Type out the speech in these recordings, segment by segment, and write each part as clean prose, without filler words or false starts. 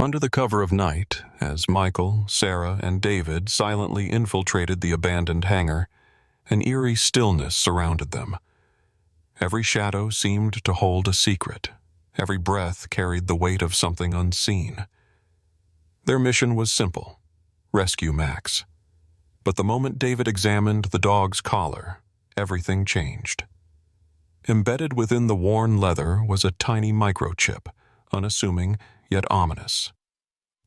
Under the cover of night, as Michael, Sarah, and David silently infiltrated the abandoned hangar, an eerie stillness surrounded them. Every shadow seemed to hold a secret. Every breath carried the weight of something unseen. Their mission was simple: rescue Max. But the moment David examined the dog's collar, everything changed. Embedded within the worn leather was a tiny microchip, unassuming yet ominous.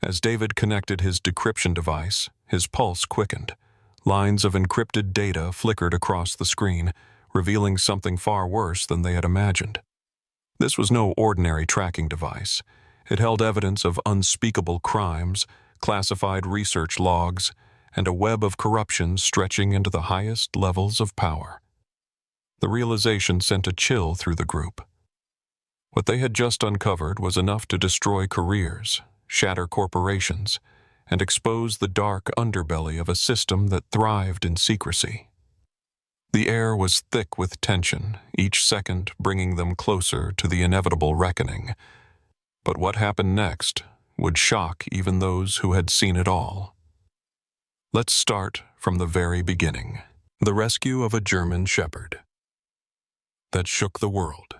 As David connected his decryption device, his pulse quickened. Lines of encrypted data flickered across the screen, revealing something far worse than they had imagined. This was no ordinary tracking device. It held evidence of unspeakable crimes, classified research logs, and a web of corruption stretching into the highest levels of power. The realization sent a chill through the group. What they had just uncovered was enough to destroy careers, shatter corporations, and expose the dark underbelly of a system that thrived in secrecy. The air was thick with tension, each second bringing them closer to the inevitable reckoning. But what happened next would shock even those who had seen it all. Let's start from the very beginning. The rescue of a German shepherd that shook the world.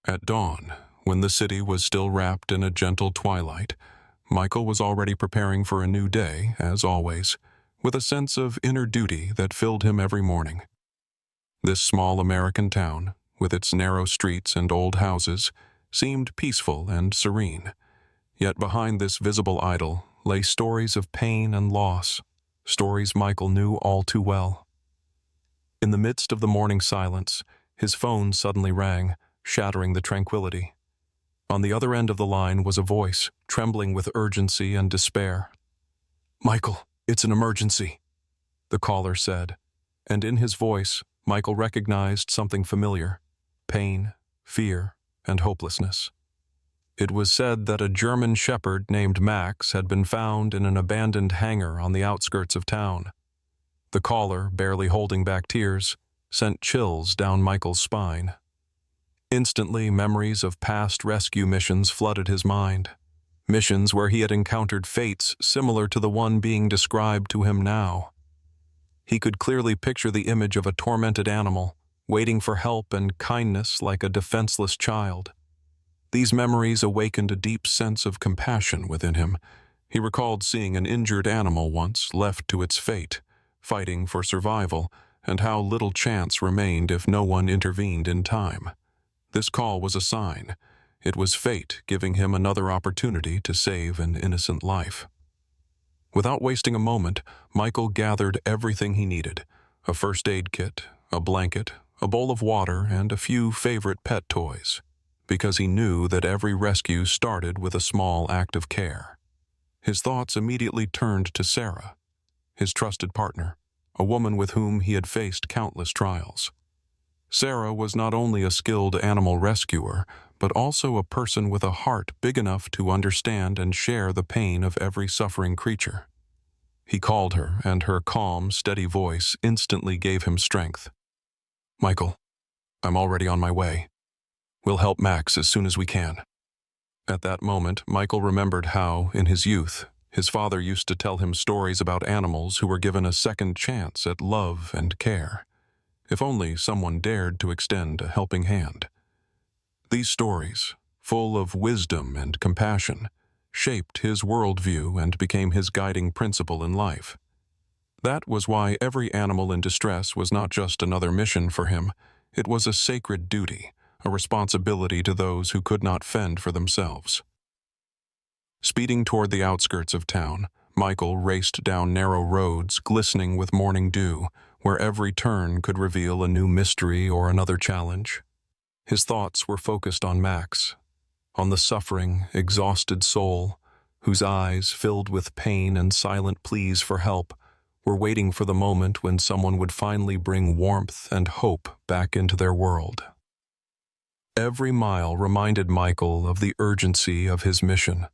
At dawn, when the city was still wrapped in a gentle twilight, Michael was already preparing for a new day, as always, with a sense of inner duty that filled him every morning. This small American town, with its narrow streets and old houses, seemed peaceful and serene. Yet behind this visible idol lay stories of pain and loss, stories Michael knew all too well. In the midst of the morning silence, his phone suddenly rang, shattering the tranquility. On the other end of the line was a voice, trembling with urgency and despair. "Michael, it's an emergency," the caller said, and in his voice, Michael recognized something familiar: pain, fear, and hopelessness. It was said that a German shepherd named Max had been found in an abandoned hangar on the outskirts of town. The caller, barely holding back tears, sent chills down Michael's spine. Instantly, memories of past rescue missions flooded his mind. Missions where he had encountered fates similar to the one being described to him now. He could clearly picture the image of a tormented animal, waiting for help and kindness like a defenseless child. These memories awakened a deep sense of compassion within him. He recalled seeing an injured animal once left to its fate, fighting for survival, and how little chance remained if no one intervened in time. This call was a sign. It was fate giving him another opportunity to save an innocent life. Without wasting a moment, Michael gathered everything he needed: a first aid kit, a blanket, a bowl of water, and a few favorite pet toys, because he knew that every rescue started with a small act of care. His thoughts immediately turned to Sarah, his trusted partner, a woman with whom he had faced countless trials. Sarah was not only a skilled animal rescuer, but also a person with a heart big enough to understand and share the pain of every suffering creature. He called her, and her calm, steady voice instantly gave him strength. "Michael, I'm already on my way. We'll help Max as soon as we can." At that moment, Michael remembered how, in his youth, his father used to tell him stories about animals who were given a second chance at love and care, if only someone dared to extend a helping hand. These stories, full of wisdom and compassion, shaped his worldview and became his guiding principle in life. That was why every animal in distress was not just another mission for him. It was a sacred duty, a responsibility to those who could not fend for themselves. Speeding toward the outskirts of town, Michael raced down narrow roads glistening with morning dew, where every turn could reveal a new mystery or another challenge. His thoughts were focused on Max, on the suffering, exhausted soul, whose eyes, filled with pain and silent pleas for help, were waiting for the moment when someone would finally bring warmth and hope back into their world. Every mile reminded Michael of the urgency of his mission.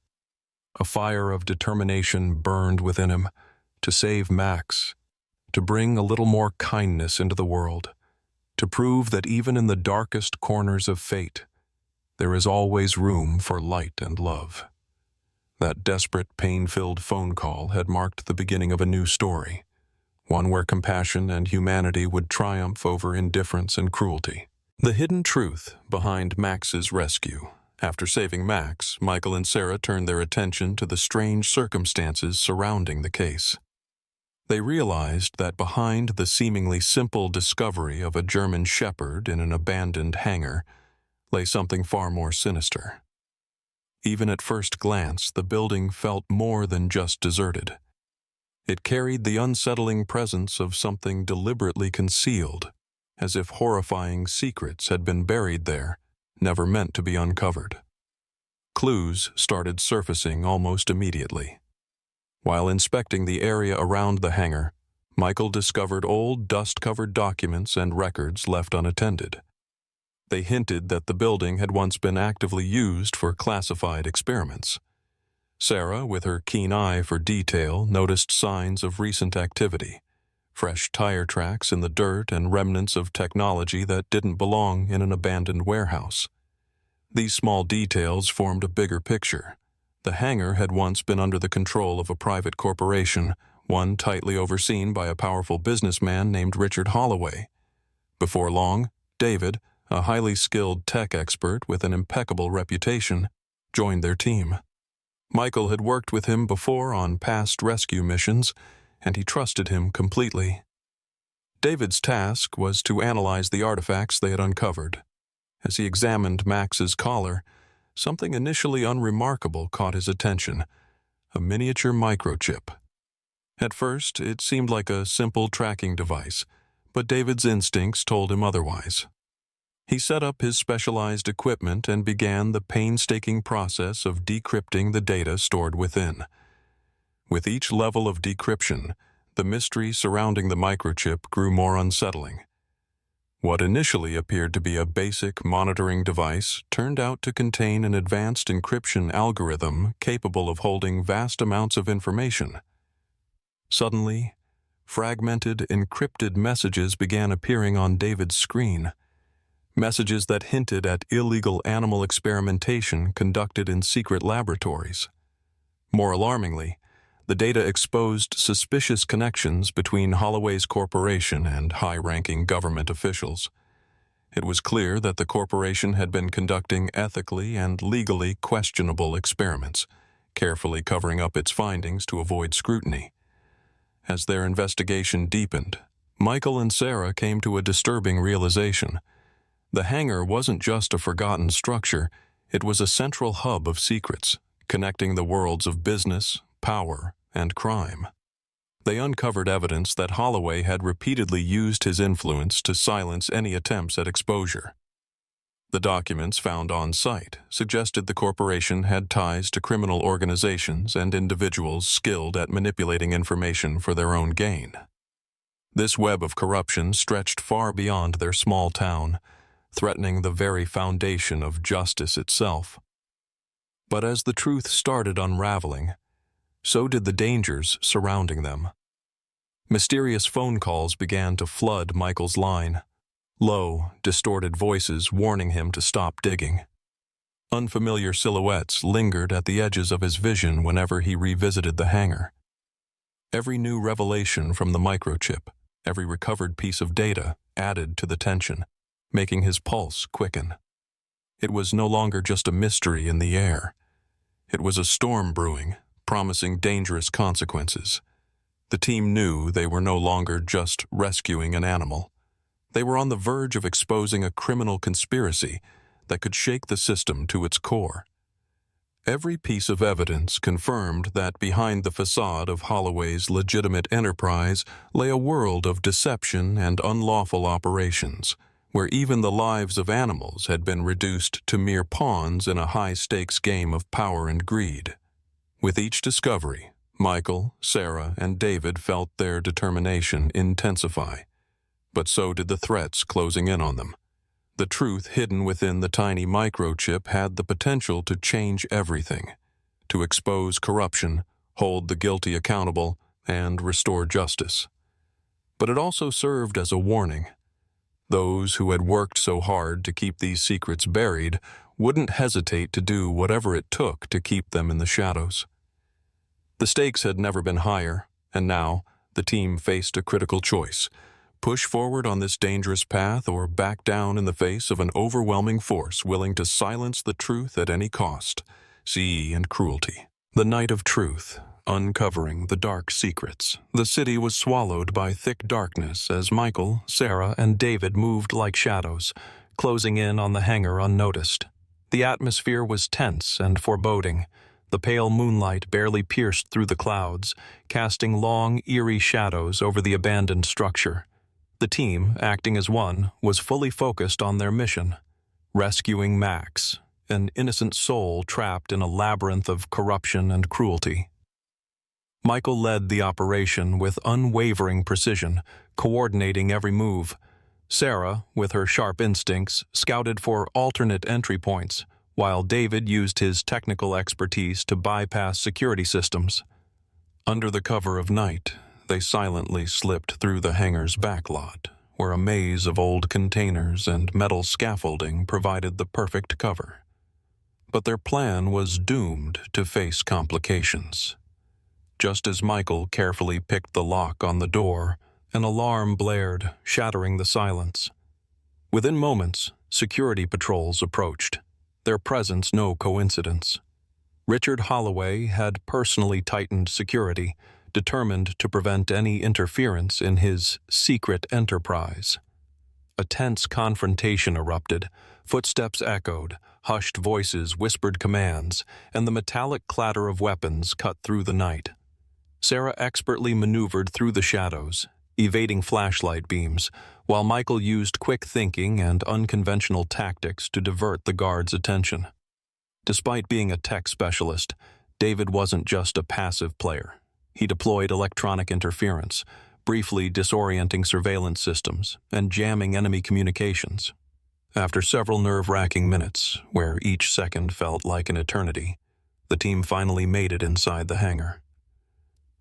A fire of determination burned within him to save Max, to bring a little more kindness into the world, to prove that even in the darkest corners of fate, there is always room for light and love. That desperate, pain-filled phone call had marked the beginning of a new story, one where compassion and humanity would triumph over indifference and cruelty. The hidden truth behind Max's rescue. After saving Max, Michael and Sarah turned their attention to the strange circumstances surrounding the case. They realized that behind the seemingly simple discovery of a German shepherd in an abandoned hangar lay something far more sinister. Even at first glance, the building felt more than just deserted. It carried the unsettling presence of something deliberately concealed, as if horrifying secrets had been buried there, never meant to be uncovered. Clues started surfacing almost immediately. While inspecting the area around the hangar, Michael discovered old dust-covered documents and records left unattended. They hinted that the building had once been actively used for classified experiments. Sarah, with her keen eye for detail, noticed signs of recent activity, fresh tire tracks in the dirt and remnants of technology that didn't belong in an abandoned warehouse. These small details formed a bigger picture. The hangar had once been under the control of a private corporation, one tightly overseen by a powerful businessman named Richard Holloway. Before long, David, a highly skilled tech expert with an impeccable reputation, joined their team. Michael had worked with him before on past rescue missions, and he trusted him completely. David's task was to analyze the artifacts they had uncovered. As he examined Max's collar, something initially unremarkable caught his attention: a miniature microchip. At first, it seemed like a simple tracking device, but David's instincts told him otherwise. He set up his specialized equipment and began the painstaking process of decrypting the data stored within. With each level of decryption, the mystery surrounding the microchip grew more unsettling. What initially appeared to be a basic monitoring device turned out to contain an advanced encryption algorithm capable of holding vast amounts of information. Suddenly, fragmented, encrypted messages began appearing on David's screen. Messages that hinted at illegal animal experimentation conducted in secret laboratories. More alarmingly, the data exposed suspicious connections between Holloway's corporation and high-ranking government officials. It was clear that the corporation had been conducting ethically and legally questionable experiments, carefully covering up its findings to avoid scrutiny. As their investigation deepened, Michael and Sarah came to a disturbing realization. The hangar wasn't just a forgotten structure, it was a central hub of secrets, connecting the worlds of business, power, and crime. They uncovered evidence that Holloway had repeatedly used his influence to silence any attempts at exposure. The documents found on site suggested the corporation had ties to criminal organizations and individuals skilled at manipulating information for their own gain. This web of corruption stretched far beyond their small town, threatening the very foundation of justice itself. But as the truth started unraveling, so did the dangers surrounding them. Mysterious phone calls began to flood Michael's line, low, distorted voices warning him to stop digging. Unfamiliar silhouettes lingered at the edges of his vision whenever he revisited the hangar. Every new revelation from the microchip, every recovered piece of data, added to the tension, making his pulse quicken. It was no longer just a mystery in the air. It was a storm brewing, promising dangerous consequences. The team knew they were no longer just rescuing an animal. They were on the verge of exposing a criminal conspiracy that could shake the system to its core. Every piece of evidence confirmed that behind the facade of Holloway's legitimate enterprise lay a world of deception and unlawful operations, where even the lives of animals had been reduced to mere pawns in a high-stakes game of power and greed. With each discovery, Michael, Sarah, and David felt their determination intensify. But so did the threats closing in on them. The truth hidden within the tiny microchip had the potential to change everything, to expose corruption, hold the guilty accountable, and restore justice. But it also served as a warning. Those who had worked so hard to keep these secrets buried wouldn't hesitate to do whatever it took to keep them in the shadows. The stakes had never been higher, and now the team faced a critical choice: push forward on this dangerous path or back down in the face of an overwhelming force willing to silence the truth at any cost, CE and cruelty. The night of truth, uncovering the dark secrets. The city was swallowed by thick darkness as Michael, Sarah, and David moved like shadows, closing in on the hangar unnoticed. The atmosphere was tense and foreboding. The pale moonlight barely pierced through the clouds, casting long, eerie shadows over the abandoned structure. The team, acting as one, was fully focused on their mission: rescuing Max, an innocent soul trapped in a labyrinth of corruption and cruelty. Michael led the operation with unwavering precision, coordinating every move. Sarah, with her sharp instincts, scouted for alternate entry points, while David used his technical expertise to bypass security systems. Under the cover of night, they silently slipped through the hangar's backlot, where a maze of old containers and metal scaffolding provided the perfect cover. But their plan was doomed to face complications. Just as Michael carefully picked the lock on the door, an alarm blared, shattering the silence. Within moments, security patrols approached, their presence no coincidence. Richard Holloway had personally tightened security, determined to prevent any interference in his secret enterprise. A tense confrontation erupted, footsteps echoed, hushed voices whispered commands, and the metallic clatter of weapons cut through the night. Sarah expertly maneuvered through the shadows, evading flashlight beams, while Michael used quick thinking and unconventional tactics to divert the guards' attention. Despite being a tech specialist, David wasn't just a passive player. He deployed electronic interference, briefly disorienting surveillance systems and jamming enemy communications. After several nerve-wracking minutes, where each second felt like an eternity, the team finally made it inside the hangar.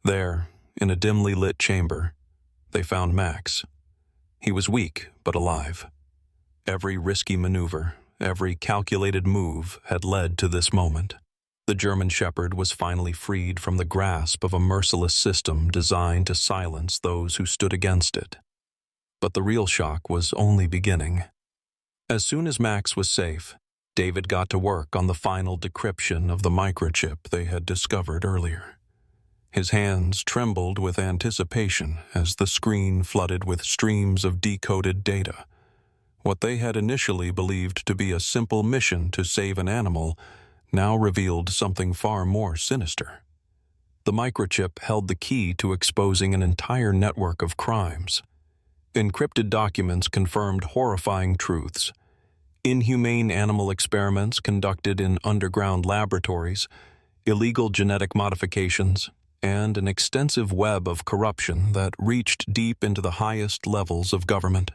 There, in a dimly lit chamber, they found Max. He was weak but alive. Every risky maneuver, every calculated move had led to this moment. The German Shepherd was finally freed from the grasp of a merciless system designed to silence those who stood against it. But the real shock was only beginning. As soon as Max was safe, David got to work on the final decryption of the microchip they had discovered earlier. His hands trembled with anticipation as the screen flooded with streams of decoded data. What they had initially believed to be a simple mission to save an animal now revealed something far more sinister. The microchip held the key to exposing an entire network of crimes. Encrypted documents confirmed horrifying truths. Inhumane animal experiments conducted in underground laboratories, illegal genetic modifications, and an extensive web of corruption that reached deep into the highest levels of government.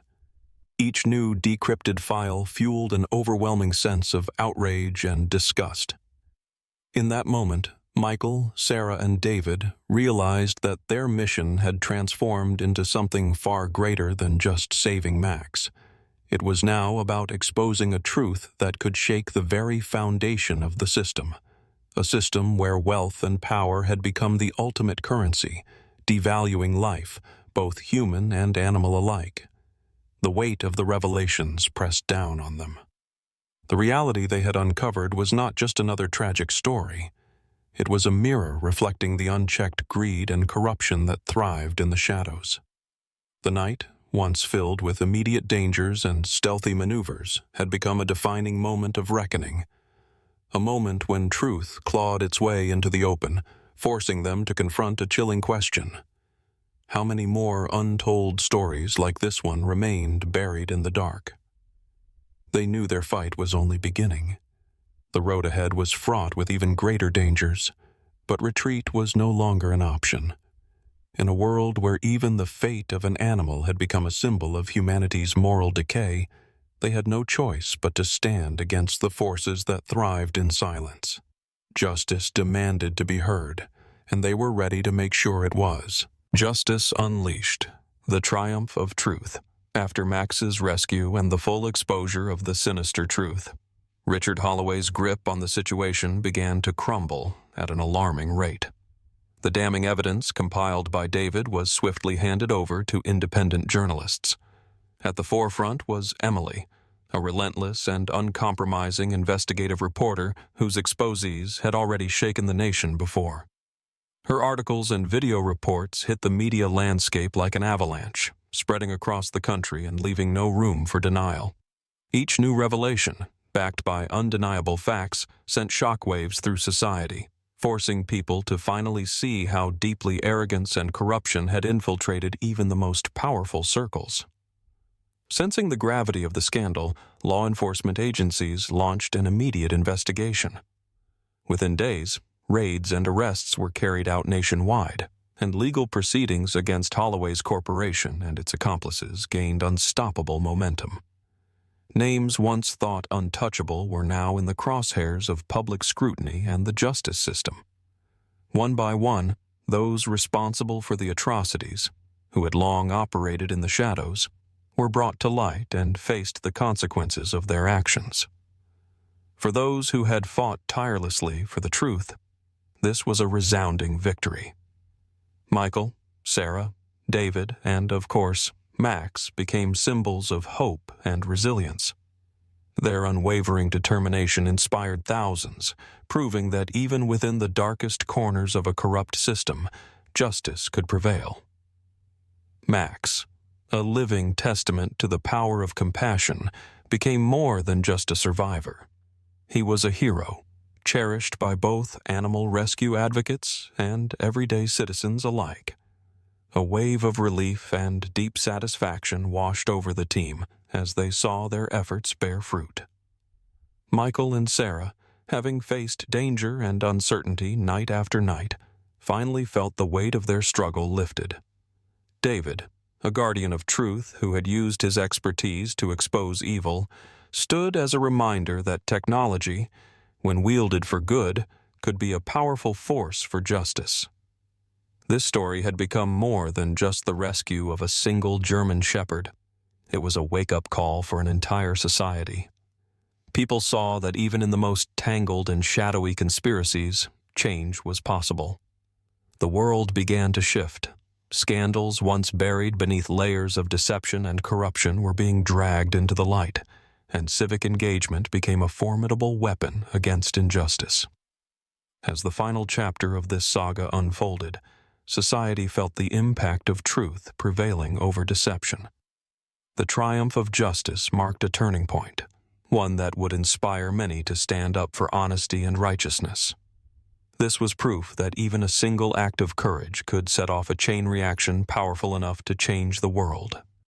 Each new decrypted file fueled an overwhelming sense of outrage and disgust. In that moment, Michael, Sarah, and David realized that their mission had transformed into something far greater than just saving Max. It was now about exposing a truth that could shake the very foundation of the system. A system where wealth and power had become the ultimate currency, devaluing life, both human and animal alike. The weight of the revelations pressed down on them. The reality they had uncovered was not just another tragic story. It was a mirror reflecting the unchecked greed and corruption that thrived in the shadows. The night, once filled with immediate dangers and stealthy maneuvers, had become a defining moment of reckoning. A moment when truth clawed its way into the open, forcing them to confront a chilling question. How many more untold stories like this one remained buried in the dark? They knew their fight was only beginning. The road ahead was fraught with even greater dangers, but retreat was no longer an option. In a world where even the fate of an animal had become a symbol of humanity's moral decay, they had no choice but to stand against the forces that thrived in silence. Justice demanded to be heard, and they were ready to make sure it was. Justice unleashed, the triumph of truth. After Max's rescue and the full exposure of the sinister truth, Richard Holloway's grip on the situation began to crumble at an alarming rate. The damning evidence compiled by David was swiftly handed over to independent journalists. At the forefront was Emily, a relentless and uncompromising investigative reporter whose exposés had already shaken the nation before. Her articles and video reports hit the media landscape like an avalanche, spreading across the country and leaving no room for denial. Each new revelation, backed by undeniable facts, sent shockwaves through society, forcing people to finally see how deeply arrogance and corruption had infiltrated even the most powerful circles. Sensing the gravity of the scandal, law enforcement agencies launched an immediate investigation. Within days, raids and arrests were carried out nationwide, and legal proceedings against Holloway's corporation and its accomplices gained unstoppable momentum. Names once thought untouchable were now in the crosshairs of public scrutiny and the justice system. One by one, those responsible for the atrocities, who had long operated in the shadows, were brought to light and faced the consequences of their actions. For those who had fought tirelessly for the truth, this was a resounding victory. Michael, Sarah, David, and, of course, Max became symbols of hope and resilience. Their unwavering determination inspired thousands, proving that even within the darkest corners of a corrupt system, justice could prevail. Max, a living testament to the power of compassion, became more than just a survivor. He was a hero, cherished by both animal rescue advocates and everyday citizens alike. A wave of relief and deep satisfaction washed over the team as they saw their efforts bear fruit. Michael and Sarah, having faced danger and uncertainty night after night, finally felt the weight of their struggle lifted. David, a guardian of truth who had used his expertise to expose evil, stood as a reminder that technology, when wielded for good, could be a powerful force for justice. This story had become more than just the rescue of a single German shepherd. It was a wake-up call for an entire society. People saw that even in the most tangled and shadowy conspiracies, change was possible. The world began to shift. Scandals once buried beneath layers of deception and corruption were being dragged into the light, and civic engagement became a formidable weapon against injustice. As the final chapter of this saga unfolded, society felt the impact of truth prevailing over deception. The triumph of justice marked a turning point, one that would inspire many to stand up for honesty and righteousness. This was proof that even a single act of courage could set off a chain reaction powerful enough to change the world.